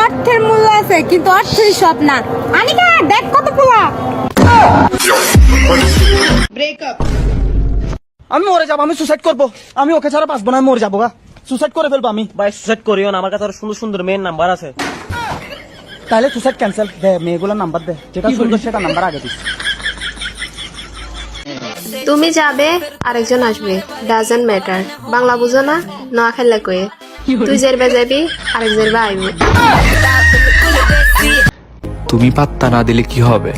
অর্থের মূল্য আছে, কিন্তু অর্থই সব না। আনিকা দেখ কত পোলা। আমি মরে যাবো, আমি সুসাইড করবো, আমি ওকে ছাড়া বাঁচবো না, আমি মরে যাবো গা, সুসাইড করে ফেলবো আমি। ভাই সুসাইড করিও না, আমার কাছে আরো সুন্দর সুন্দর মেয়ের নাম্বার আছে। তাহলে সুসাইড ক্যান্সেল, দে মেয়েগুলোর নাম্বার দে, যেটা সুন্দর সেটা নাম্বার আগে দিস। তুমি যাবে আরেকজন আসবে, ডাজন্ট ম্যাটার। বাংলা বুঝো না, নোয়া খেললে কয়ে তুই জেরবে যাবি আরেক জেরবে আইবি। তুমি পাত্তা না দিলে কি হবে?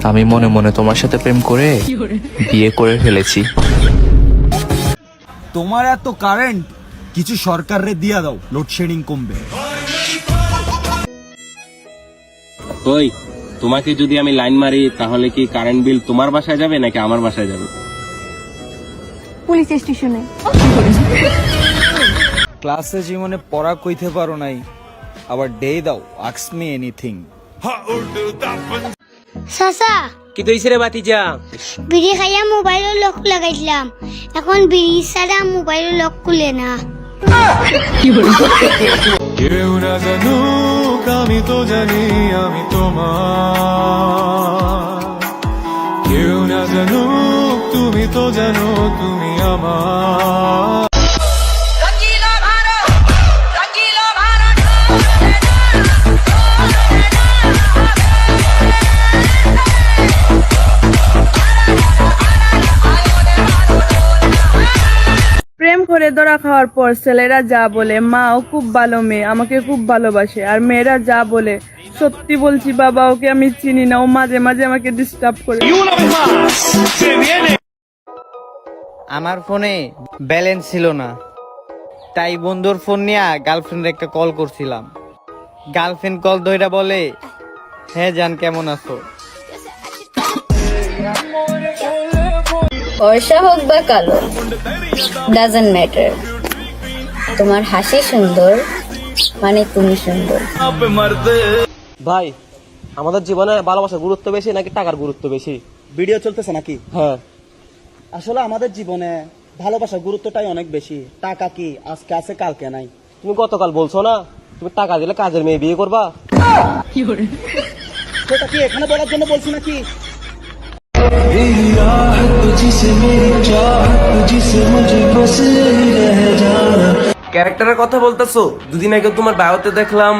আমি মনে মনে তোমার সাথে প্রেম করে বিয়ে করে ফেলেছি। তোমার এত কারেন্ট, কিছু সরকারে দিয়া দাও, লোডশেডিং কমবে। ওই তোমাকে যদি আমি লাইন মারি তাহলে কি কারেন্ট বিল তোমার বাসায় যাবে নাকি আমার বাসায় যাবে? পুলিশ স্টেশনে। ক্লাসে জীবনে পড়া কইতে পারো নাই, আবার ডে দাও, আস্ক মি এনিথিং। চাচা, কি কইছে রে বাতিজা? বিড়ি খাইয়া মোবাইলের লক লাগাইছিলাম, এখন বিড়ি ছাড়া মোবাইলের লক খুলে না। কেউ না জানুক আমি তো জানি আমি তোমার, কেউ না জানুক তুমি তো জানো তুমি আমার। প্রেম করে ধরা খাওয়ার পর ছেলেরা যা বলে মা ও খুব ভালো মেয়ে, আমাকে খুব ভালোবাসে, আর মেয়েরা যা বলে সত্যি বলছি বাবা ওকে আমি চিনি না, ও মাঝে মাঝে আমাকে ডিস্টার্ব করে। আমার ফোনে ব্যালেন্স ছিল না, তাই বন্ধুর ফোন নিয়ে গার্লফ্রেন্ডের একটা কল করছিলাম। গার্লফ্রেন্ড কল ধইরা বলে, হ্যাঁ জান কেমন আছো? ফর্সা হোক বা কালো, ডাজন্ট ম্যাটার। তোমার হাসি সুন্দর মানে তুমি সুন্দর। ভাই আমাদের জীবনে ভালোবাসার গুরুত্ব বেশি নাকি টাকার গুরুত্ব বেশি? ভিডিও চলতেছে নাকি? হ্যাঁ, আসলে আমাদের জীবনে ভালোবাসার গুরুত্বটাই অনেক বেশি, টাকা কি আজকে আছে কালকে নাই। তুমি গতকাল বলছো না তুমি টাকা দিলে কাজের মেয়ে বিয়ে করবা? সেটা কি এখানে বলার জন্য বলছি নাকি? ক্যারেক্টারের কথা বলতেছো? দুদিন আগে তোমার বায়োতে দেখলাম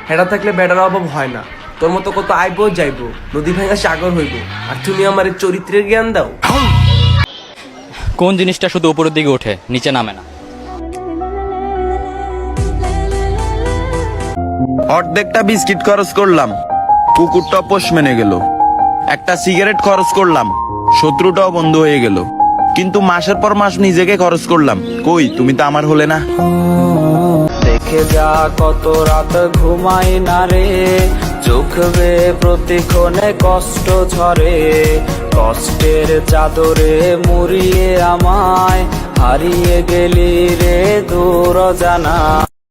হেডা থাকলে বেডার অভাব হয় না। তোর মতো কত আইবো যাইবো, নদী ভাঙা সাগর হইব, আর তুমি আমার এই চরিত্রের জ্ঞান দাও। কোন জিনিসটা শুধু উপরের দিকে ওঠে নিচে নামে না? অর্ধেকটা বিস্কিট খরচ করলাম, কুকুরটা পোষ মেনে গেল। একটা সিগারেট খরচ করলাম, শত্রুটাও বন্ধ হয়ে গেল। কিন্তু মাসের পর মাস নিজেকে খরচ করলাম, কই তুমি তো আমার হলে না। দেখে যা কত রাত ঘুমাই না রে, চোখ বেয়ে প্রতিক্ষণে কষ্ট ঝরে, কষ্টের চাদরে মুড়িয়ে আমায় হারিয়ে গেলি রে দূর জানা।